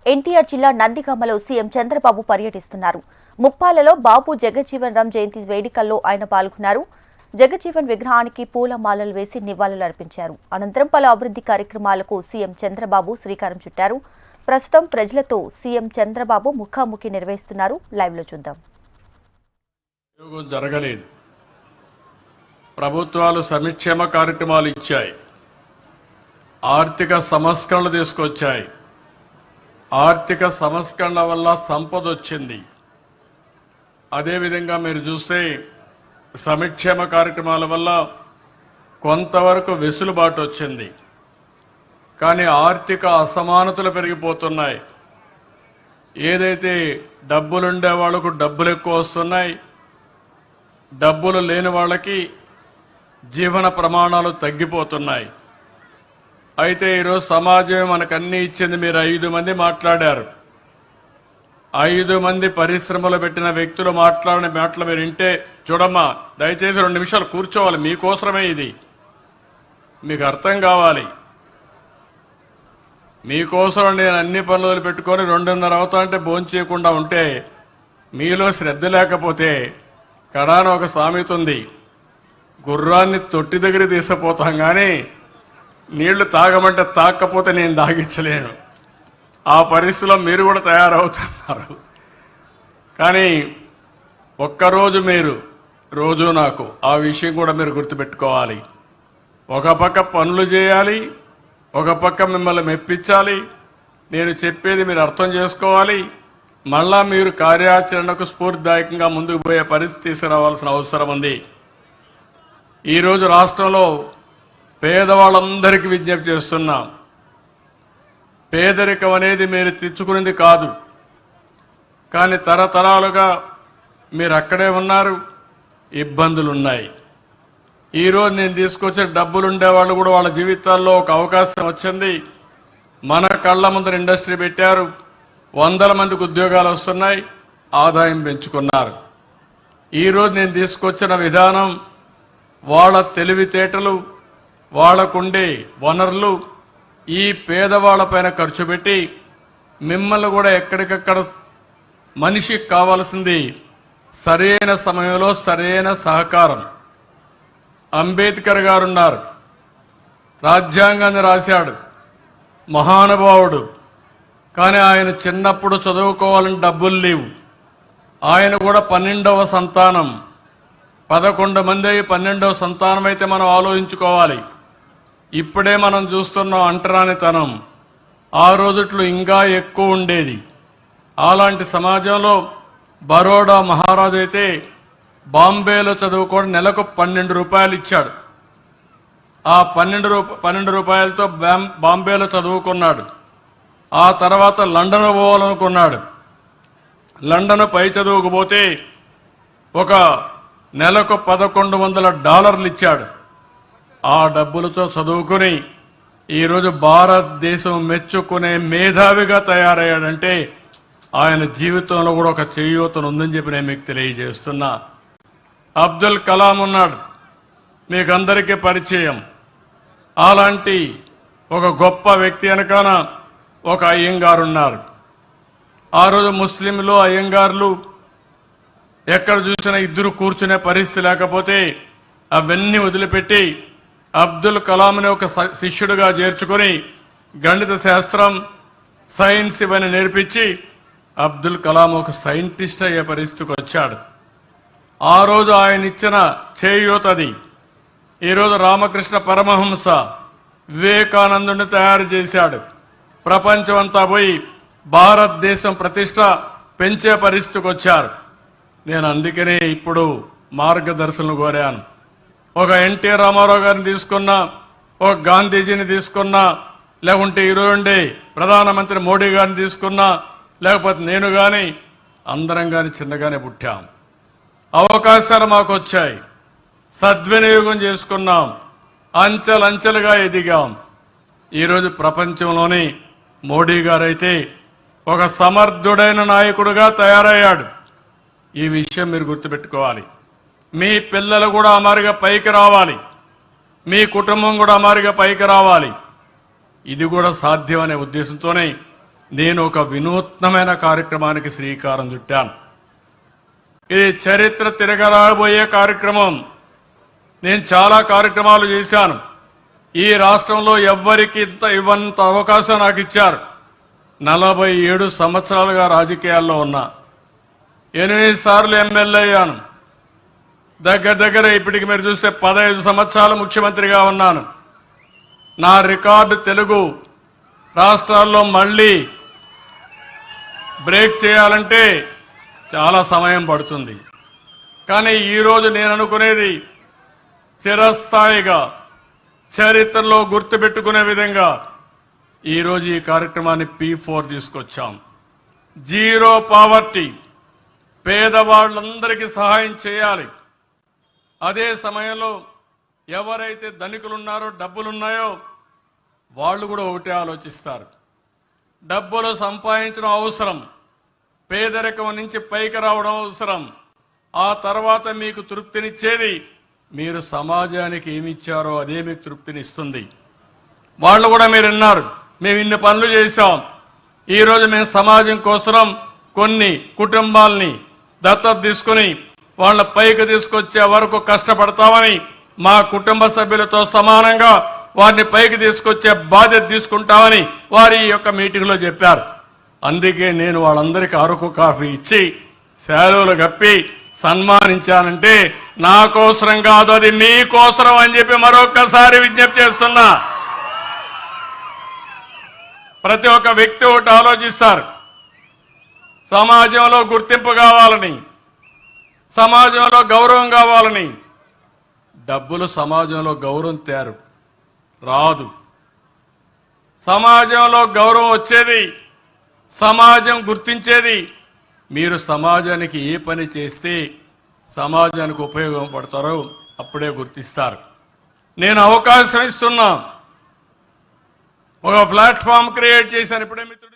ఎన్టీఆర్ జిల్లా నందిగామలో సీఎం చంద్రబాబు పర్యటిస్తున్నారు. ముప్పాలలో బాబు జగజ్జీవన్ రామ్ జయంతి వేడుకల్లో ఆయన పాల్గొన్నారు. జగజ్జీవన్ విగ్రహానికి పూలమాలలు వేసి నివాళులర్పించారు. అనంతరం పలు అభివృద్ధి కార్యక్రమాలకు సీఎం చంద్రబాబు శ్రీకారం చుట్టారు. ప్రస్తుతం ప్రజలతో సీఎం చంద్రబాబు ముఖాముఖి నిర్వహిస్తున్నారు. లైవ్ లో చూద్దాం. జరగలేదు. ప్రభుత్వాలు సంక్షేమ కార్యక్రమాలు ఇచ్చాయి, ఆర్థిక సంస్కరణలు తీసుకొచ్చాయి. ఆర్థిక సంస్కరణల వల్ల సంపద వచ్చింది. అదేవిధంగా మీరు చూస్తే సంక్షేమ కార్యక్రమాల వల్ల కొంతవరకు వెసులుబాటు వచ్చింది. కానీ ఆర్థిక అసమానతలు పెరిగిపోతున్నాయి. ఏదైతే డబ్బులుండే వాళ్లకు డబ్బులు ఎక్కువ వస్తున్నాయి, డబ్బులు లేని వాళ్ళకి జీవన ప్రమాణాలు తగ్గిపోతున్నాయి. అయితే ఈరోజు సమాజమే మనకన్నీ ఇచ్చింది. మీరు 5 మంది మాట్లాడారు. 5 మంది పరిశ్రమలు పెట్టిన వ్యక్తులు మాట్లాడిన మాటలు మీరు వింటే, చూడమ్మా దయచేసి 2 నిమిషాలు కూర్చోవాలి, మీకోసమే ఇది, మీకు అర్థం కావాలి. మీకోసం నేను అన్ని పనులు పెట్టుకొని 2:30 అవుతా అంటే భోంచేయకుండా ఉంటే, మీలో శ్రద్ధ లేకపోతే కడాన ఒక సామెత ఉంది, గుర్రాన్ని తొట్టి దగ్గర తీసుకుపోతాం కానీ నీళ్లు తాగమంటే తాగకపోతే నేను తాగించలేను. ఆ పరిస్థితిలో మీరు కూడా తయారవుతున్నారు. కానీ ఒక్కరోజు మీరు రోజు నాకు ఆ విషయం కూడా మీరు గుర్తుపెట్టుకోవాలి. ఒక పక్క పనులు చేయాలి, ఒక పక్క మిమ్మల్ని మెప్పించాలి. నేను చెప్పేది మీరు అర్థం చేసుకోవాలి. మళ్ళా మీరు కార్యాచరణకు స్ఫూర్తిదాయకంగా ముందుకు పోయే పరిస్థితి తీసుకురావాల్సిన అవసరం ఉంది. ఈరోజు రాష్ట్రంలో పేదవాళ్ళందరికీ విజ్ఞప్తి చేస్తున్నాం. పేదరికం అనేది మీరు తెచ్చుకునేది కాదు, కానీ తరతరాలుగా మీరు అక్కడే ఉన్నారు, ఇబ్బందులున్నాయి. ఈరోజు నేను తీసుకొచ్చే డబ్బులుండే వాళ్ళు కూడా వాళ్ళ జీవితాల్లో ఒక అవకాశం వచ్చింది. మన కళ్ళ ముందర ఇండస్ట్రీ పెట్టారు, 100 మందికి ఉద్యోగాలు వస్తున్నాయి, ఆదాయం పెంచుకున్నారు. ఈరోజు నేను తీసుకొచ్చిన విధానం వాళ్ళ తెలివితేటలు, వాళ్లకుండే వనరులు ఈ పేదవాళ్లపైన ఖర్చు పెట్టి మిమ్మల్ని కూడా ఎక్కడికక్కడ మనిషికి కావాల్సింది సరైన సమయంలో సరైన సహకారం. అంబేద్కర్ గారు ఉన్నారు, రాజ్యాంగాన్ని రాశాడు, మహానుభావుడు. కానీ ఆయన చిన్నప్పుడు చదువుకోవాలని డబ్బులు లేవు. ఆయన కూడా 12వ సంతానం. 11 మంది 12వ సంతానం అయితే మనం ఆలోచించుకోవాలి. ఇప్పుడే మనం చూస్తున్నాం అంటరానితనం. ఆ రోజుట్లో ఇంకా ఎక్కువ ఉండేది. అలాంటి సమాజంలో బరోడా మహారాజు అయితే బాంబేలో చదువుకోవడం నెలకు 12 రూపాయలు ఇచ్చాడు. ఆ 12 రూపాయలతో బాంబేలో చదువుకున్నాడు. ఆ తర్వాత లండన్ పోవాలనుకున్నాడు. లండన్ పై చదువుకుపోతే ఒక నెలకు $1100 ఇచ్చాడు. ఆ డబ్బులతో చదువుకుని ఈరోజు భారతదేశం మెచ్చుకునే మేధావిగా తయారయ్యాడంటే ఆయన జీవితంలో కూడా ఒక చేయూతను ఉందని చెప్పి నేను మీకు తెలియజేస్తున్నా. అబ్దుల్ కలాం ఉన్నాడు, మీకు అందరికీ పరిచయం. అలాంటి ఒక గొప్ప వ్యక్తి వెనకాల ఒక అయ్యంగారు ఉన్నారు. ఆ రోజు ముస్లింలు అయ్యంగార్లు ఎక్కడ చూసినా ఇద్దరు కూర్చునే పరిస్థితి లేకపోతే అవన్నీ వదిలిపెట్టి అబ్దుల్ కలాంని ఒక శిష్యుడిగా చేర్చుకొని గణిత శాస్త్రం, సైన్స్ ఇవన్నీ నేర్పించి అబ్దుల్ కలాం ఒక సైంటిస్ట్ అయ్యే పరిస్థితికి వచ్చాడు. ఆ రోజు ఆయన ఇచ్చిన చేయూతది. ఈరోజు రామకృష్ణ పరమహంస వివేకానందుని తయారు చేశాడు. ప్రపంచం అంతా పోయి భారతదేశం ప్రతిష్ట పెంచే పరిస్థితికి వచ్చారు. నేను అందుకనే ఇప్పుడు మార్గదర్శనం కోరాను. ఒక ఎన్టీ రామారావు గారిని తీసుకున్నా, ఒక గాంధీజీని తీసుకున్నా, లేకుంటే ఈరోజు ప్రధానమంత్రి మోడీ గారిని తీసుకున్నా, లేకపోతే నేను కానీ అందరం కానీ చిన్నగానే పుట్టాం. అవకాశాలు మాకు వచ్చాయి, సద్వినియోగం చేసుకున్నాం, అంచెలంచెలుగా ఎదిగాం. ఈరోజు ప్రపంచంలోని మోడీ గారైతే ఒక సమర్థుడైన నాయకుడిగా తయారయ్యాడు. ఈ విషయం మీరు గుర్తుపెట్టుకోవాలి. మీ పిల్లలు కూడా అమారిగా పైకి రావాలి, మీ కుటుంబం కూడా అమారిగా పైకి రావాలి. ఇది కూడా సాధ్యమనే ఉద్దేశంతోనే నేను ఒక వినూత్నమైన కార్యక్రమానికి శ్రీకారం చుట్టాను. ఇది చరిత్ర తిరగరాబోయే కార్యక్రమం. నేను చాలా కార్యక్రమాలు చేశాను. ఈ రాష్ట్రంలో ఎవ్వరికి ఇంత ఇవ్వనంత అవకాశం నాకు ఇచ్చారు. 47 సంవత్సరాలుగా రాజకీయాల్లో ఉన్నా. 8 సార్లు ఎమ్మెల్యే అయ్యాను. దగ్గర ఇప్పటికి మీరు చూస్తే 15 సంవత్సరాలు ముఖ్యమంత్రిగా ఉన్నాను. నా రికార్డు తెలుగు రాష్ట్రాల్లో మళ్ళీ బ్రేక్ చేయాలంటే చాలా సమయం పడుతుంది. కానీ ఈరోజు నేను అనుకునేది చిరస్థాయిగా చరిత్రలో గుర్తుపెట్టుకునే విధంగా ఈరోజు ఈ కార్యక్రమాన్ని P4 తీసుకొచ్చాం. జీరో పావర్టీ, పేదవాళ్ళందరికీ సహాయం చేయాలి. అదే సమయంలో ఎవరైతే ధనికులున్నారో డబ్బులున్నాయో వాళ్ళు కూడా ఒకటే ఆలోచిస్తారు. డబ్బులు సంపాదించడం అవసరం, పేదరికం నుంచి పైకి రావడం అవసరం. ఆ తర్వాత మీకు తృప్తినిచ్చేది మీరు సమాజానికి ఏమిచ్చారో అదే మీకు తృప్తినిస్తుంది. వాళ్ళు కూడా మీరు విన్నారు, మేము ఇన్ని పనులు చేశాం. ఈరోజు మేము సమాజం కోసం కొన్ని కుటుంబాలని దత్తత తీసుకుని వాళ్ళ పైకి తీసుకొచ్చే వరకు కష్టపడతామని మా కుటుంబ సభ్యులతో సమానంగా వారిని పైకి తీసుకొచ్చే బాధ్యత తీసుకుంటామని వారి యొక్క మీటింగ్లో చెప్పారు. అందుకే నేను వాళ్ళందరికీ అరకు కాఫీ ఇచ్చి శాలువలు కప్పి సన్మానించానంటే నా కోసరం కాదు, అది మీకోసరం అని చెప్పి మరొక్కసారి విజ్ఞప్తి చేస్తున్నా. ప్రతి ఒక్క వ్యక్తి ఒకటి ఆలోచిస్తారు, సమాజంలో గుర్తింపు కావాలని, సమాజంలో గౌరవం కావాలని. డబ్బులు సమాజంలో గౌరవం తేరు రాదు. సమాజంలో గౌరవం వచ్చేది, సమాజం గుర్తించేది మీరు సమాజానికి ఏ పని చేస్తే సమాజానికి ఉపయోగపడతారో అప్పుడే గుర్తిస్తారు. నేను అవకాశం ఇస్తున్నా, ఒక ప్లాట్ఫామ్ క్రియేట్ చేశాను. ఇప్పుడే మిత్రుడు